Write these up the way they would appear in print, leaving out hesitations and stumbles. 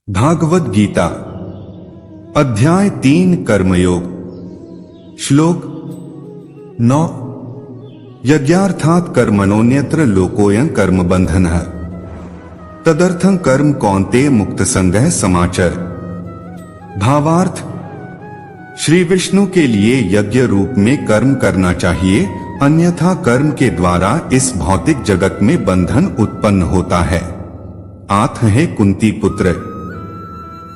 भागवत गीता अध्याय 3 कर्मयोग श्लोक 9 यज्ञार्थात् कर्मणोऽन्यत्र लोकोऽयं कर्म बंधनः तदर्थं कर्म कौन्तेय मुक्त संगः समाचर। भावार्थ, श्री विष्णु के लिए यज्ञ रूप में कर्म करना चाहिए, अन्यथा कर्म के द्वारा इस भौतिक जगत में बंधन उत्पन्न होता है। आथ है कुंती पुत्र,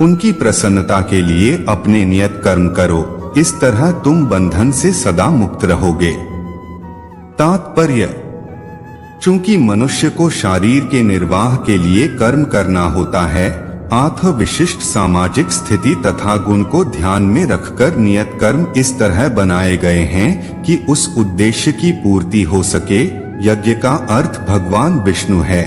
उनकी प्रसन्नता के लिए अपने नियत कर्म करो, इस तरह तुम बंधन से सदा मुक्त रहोगे। तात्पर्य, चूंकि मनुष्य को शरीर के निर्वाह के लिए कर्म करना होता है, आथ विशिष्ट सामाजिक स्थिति तथा गुण को ध्यान में रखकर नियत कर्म इस तरह बनाए गए हैं कि उस उद्देश्य की पूर्ति हो सके। यज्ञ का अर्थ भगवान विष्णु है।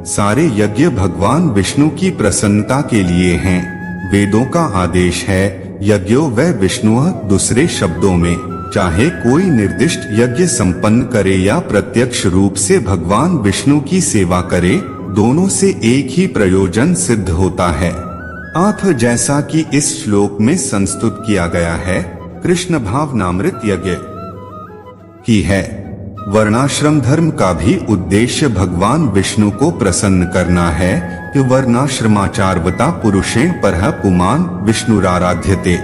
सारे यज्ञ भगवान विष्णु की प्रसन्नता के लिए हैं। वेदों का आदेश है यज्ञो वै विष्णुः। दूसरे शब्दों में, चाहे कोई निर्दिष्ट यज्ञ संपन्न करे या प्रत्यक्ष रूप से भगवान विष्णु की सेवा करे, दोनों से एक ही प्रयोजन सिद्ध होता है। आथ जैसा कि इस श्लोक में संस्तुत किया गया है, कृष्ण भावनामृत यज्ञ ही है। वर्णाश्रम धर्म का भी उद्देश्य भगवान विष्णु को प्रसन्न करना है कि वर्णाश्रमाचारवता पुरुषेण परः पुमान् विष्णुराराध्यते।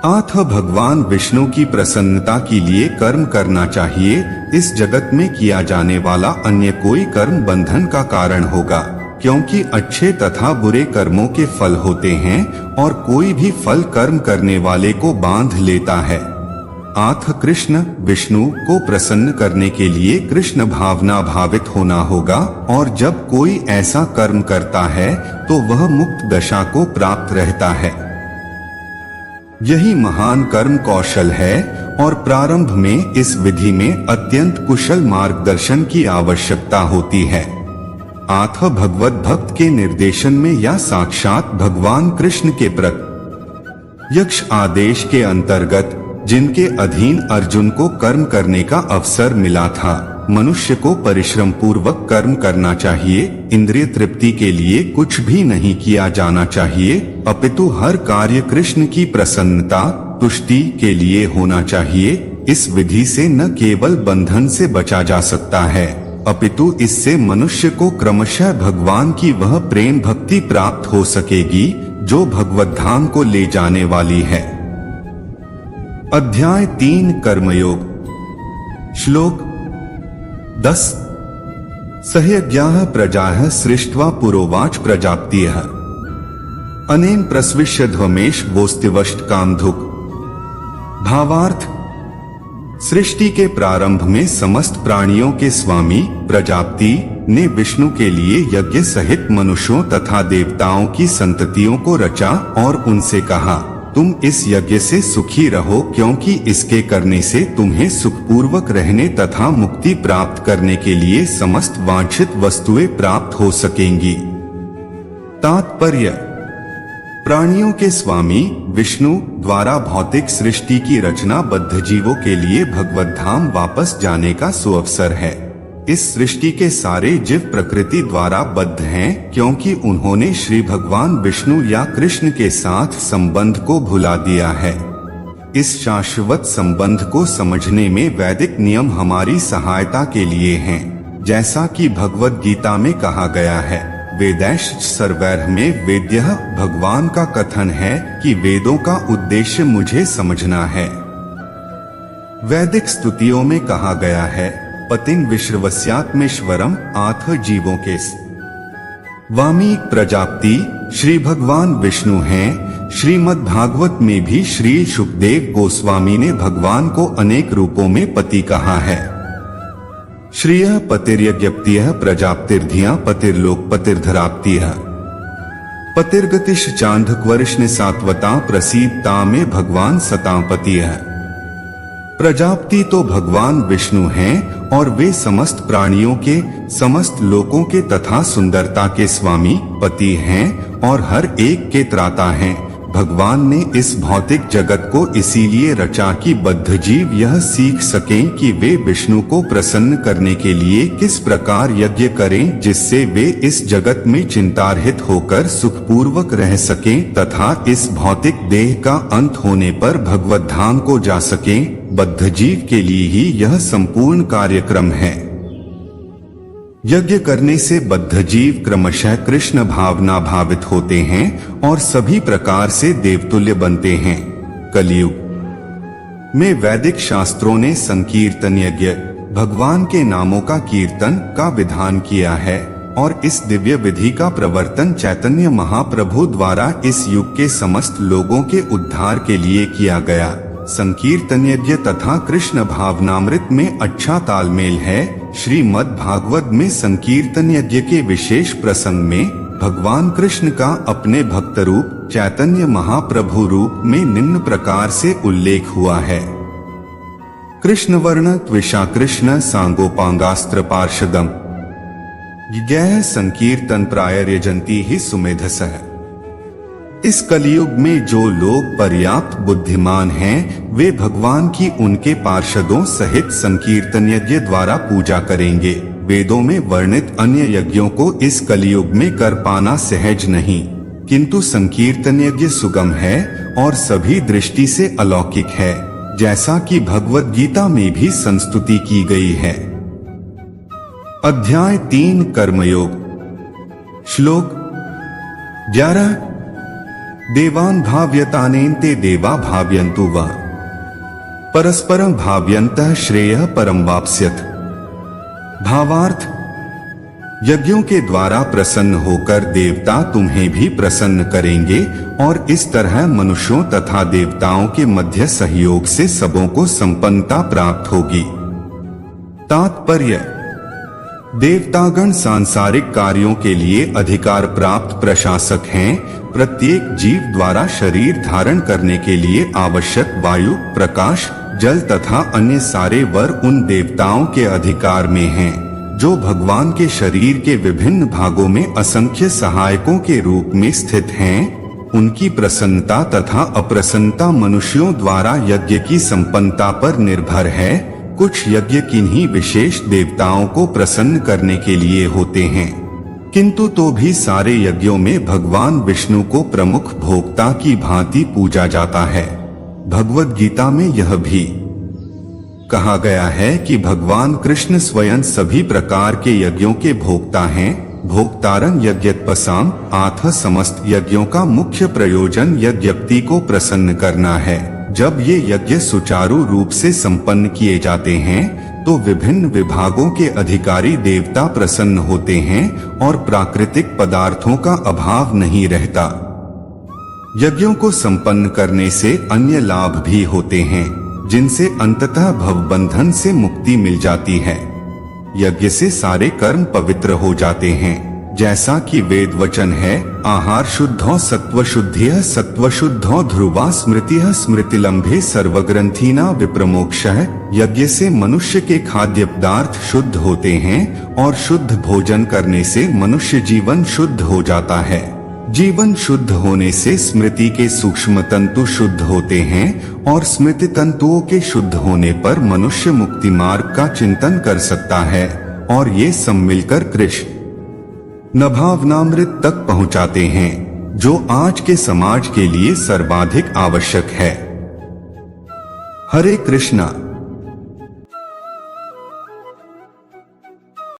आथ भगवान विष्णु की प्रसन्नता के लिए कर्म करना चाहिए। इस जगत में किया जाने वाला अन्य कोई कर्म बंधन का कारण होगा, क्योंकि अच्छे तथा बुरे कर्मों के फल होते हैं और कोई भी फल कर्म करने वाले को बांध लेता है। आथ कृष्ण विष्णु को प्रसन्न करने के लिए कृष्ण भावना भावित होना होगा, और जब कोई ऐसा कर्म करता है तो वह मुक्त दशा को प्राप्त रहता है। यही महान कर्म कौशल है और प्रारंभ में इस विधि में अत्यंत कुशल मार्गदर्शन की आवश्यकता होती है। आथ भगवत भक्त के निर्देशन में या साक्षात भगवान कृष्ण के प्रत्यक्ष आदेश के अंतर्गत जिनके अधीन अर्जुन को कर्म करने का अवसर मिला था, मनुष्य को परिश्रम पूर्वक कर्म करना चाहिए। इंद्रिय तृप्ति के लिए कुछ भी नहीं किया जाना चाहिए, अपितु हर कार्य कृष्ण की प्रसन्नता तुष्टि के लिए होना चाहिए। इस विधि से न केवल बंधन से बचा जा सकता है, अपितु इससे मनुष्य को क्रमशः भगवान की वह प्रेम भक्ति प्राप्त हो सकेगी जो भगवत धाम को ले जाने वाली है। अध्याय 3 कर्मयोग श्लोक 10 सहयज्ञाः प्रजाः सृष्ट्वा पुरोवाच प्रजापतिः अनेन प्रस्विष्य ध्वमेश वोस्तिवष्ट कामधुक्। भावार्थ, सृष्टि के प्रारंभ में समस्त प्राणियों के स्वामी प्रजापति ने विष्णु के लिए यज्ञ सहित मनुष्यों तथा देवताओं की संततियों को रचा और उनसे कहा, तुम इस यज्ञ से सुखी रहो, क्योंकि इसके करने से तुम्हें सुखपूर्वक रहने तथा मुक्ति प्राप्त करने के लिए समस्त वांछित वस्तुएं प्राप्त हो सकेंगी। तात्पर्य, प्राणियों के स्वामी विष्णु द्वारा भौतिक सृष्टि की रचना बद्ध जीवों के लिए भगवत धाम वापस जाने का सुअवसर है। इस सृष्टि के सारे जीव प्रकृति द्वारा बद्ध हैं, क्योंकि उन्होंने श्री भगवान विष्णु या कृष्ण के साथ संबंध को भुला दिया है। इस शाश्वत संबंध को समझने में वैदिक नियम हमारी सहायता के लिए हैं। जैसा कि भगवत गीता में कहा गया है, वेदैश्च सर्वैः में वेद्यः। भगवान का कथन है कि वेदों का उद्देश्य मुझे समझना है। वैदिक स्तुतियों में कहा गया है, पतिं विश्रवस्यात्मेश्वरम। आथ जीवों के वामी प्रजापति श्री भगवान विष्णु हैं। श्रीमद् भागवत में भी श्री शुकदेव गोस्वामी ने भगवान को अनेक रूपों में पति कहा है। श्रियः पतिर्यज्ञप्तियः प्रजापतिर्धिया पतिर्लोक पतिर्धराप्तियः पतिर्गतिश चांदक्वर्ष्ण सात्वता प्रसीदता में भगवान सतापतियः। प्रजापति तो भगवान विष्णु हैं और वे समस्त प्राणियों के, समस्त लोकों के तथा सुंदरता के स्वामी पति हैं और हर एक के त्राता हैं। भगवान ने इस भौतिक जगत को इसीलिए रचा कि बद्ध जीव यह सीख सकें कि वे विष्णु को प्रसन्न करने के लिए किस प्रकार यज्ञ करें जिससे वे इस जगत में चिंतारहित होकर सुखपूर्वक रह सकें तथा इस भौतिक देह का अंत होने पर भगवत धाम को जा सकें। बद्ध जीव के लिए ही यह संपूर्ण कार्यक्रम है। यज्ञ करने से बद्ध जीव क्रमशः कृष्ण भावना भावित होते हैं और सभी प्रकार से देवतुल्य बनते हैं। कलयुग में वैदिक शास्त्रों ने संकीर्तन यज्ञ भगवान के नामों का कीर्तन का विधान किया है और इस दिव्य विधि का प्रवर्तन चैतन्य महाप्रभु द्वारा इस युग के समस्त लोगों के उद्धार के लिए किया गया। संकीर्तन यज्ञ तथा कृष्ण भावनामृत में अच्छा तालमेल है। श्रीमद् भागवत में संकीर्तन यज्ञ के विशेष प्रसंग में भगवान कृष्ण का अपने भक्त रूप चैतन्य महाप्रभु रूप में निम्न प्रकार से उल्लेख हुआ है। कृष्ण वर्ण त्विषा कृष्ण सांगोपांगास्त्र पार्षदम यज्ञ संकीर्तन प्रायर्यजन्ति ही सुमेधसः। इस कलयुग में जो लोग पर्याप्त बुद्धिमान हैं, वे भगवान की उनके पार्षदों सहित संकीर्तन यज्ञ द्वारा पूजा करेंगे। वेदों में वर्णित अन्य यज्ञों को इस कलयुग में कर पाना सहज नहीं, किंतु संकीर्तन यज्ञ सुगम है और सभी दृष्टि से अलौकिक है, जैसा कि भगवद गीता में भी संस्तुति की गई है। अध्याय 3 कर्मयोग श्लोक 11 देवान् भाव्यतानेन्ते देवा भाव्यन्तु वा परस्परं भाव्यन्तः श्रेयः परं वाप्स्यथ। भावार्थ यज्ञों के द्वारा प्रसन्न होकर देवता तुम्हें भी प्रसन्न करेंगे और इस तरह मनुष्यों तथा देवताओं के मध्य सहयोग से सबों को संपन्नता प्राप्त होगी। तात्पर्य देवतागण सांसारिक कार्यों के लिए अधिकार प्राप्त प्रशासक हैं। प्रत्येक जीव द्वारा शरीर धारण करने के लिए आवश्यक वायु, प्रकाश, जल तथा अन्य सारे वर उन देवताओं के अधिकार में हैं, जो भगवान के शरीर के विभिन्न भागों में असंख्य सहायकों के रूप में स्थित हैं। उनकी प्रसन्नता तथा अप्रसन्नता मनुष्यों द्वारा यज्ञ की संपन्नता पर निर्भर है। कुछ यज्ञ किन्हीं विशेष देवताओं को प्रसन्न करने के लिए होते हैं, किंतु तो भी सारे यज्ञों में भगवान विष्णु को प्रमुख भोक्ता की भांति पूजा जाता है। भगवद गीता में यह भी कहा गया है कि भगवान कृष्ण स्वयं सभी प्रकार के यज्ञों के भोक्ता हैं। भोक्तारं यज्ञोपसाम आथ समस्त यज्ञों का मुख्य प्रयोजन यज्ञप्ति को प्रसन्न करना है। जब ये यज्ञ सुचारू रूप से संपन्न किए जाते हैं तो विभिन्न विभागों के अधिकारी देवता प्रसन्न होते हैं और प्राकृतिक पदार्थों का अभाव नहीं रहता। यज्ञों को संपन्न करने से अन्य लाभ भी होते हैं, जिनसे अंततः भवबंधन से मुक्ति मिल जाती है। यज्ञ से सारे कर्म पवित्र हो जाते हैं, जैसा कि वेद वचन है, आहार शुद्धो सत्व शुद्धिः सत्व शुद्धो ध्रुवा स्मृतिः स्मृतिलंभे सर्वग्रंथीना विप्रमोक्षः। यज्ञ से मनुष्य के खाद्य पदार्थ शुद्ध होते हैं और शुद्ध भोजन करने से मनुष्य जीवन शुद्ध हो जाता है। जीवन शुद्ध होने से स्मृति के सूक्ष्म तंतु शुद्ध होते हैं और स्मृति तंतुओं के शुद्ध होने पर मनुष्य मुक्ति मार्ग का चिंतन कर सकता है और ये सब मिलकर कृष्ण भावनामृत तक पहुंचाते हैं, जो आज के समाज के लिए सर्वाधिक आवश्यक है। हरे कृष्णा।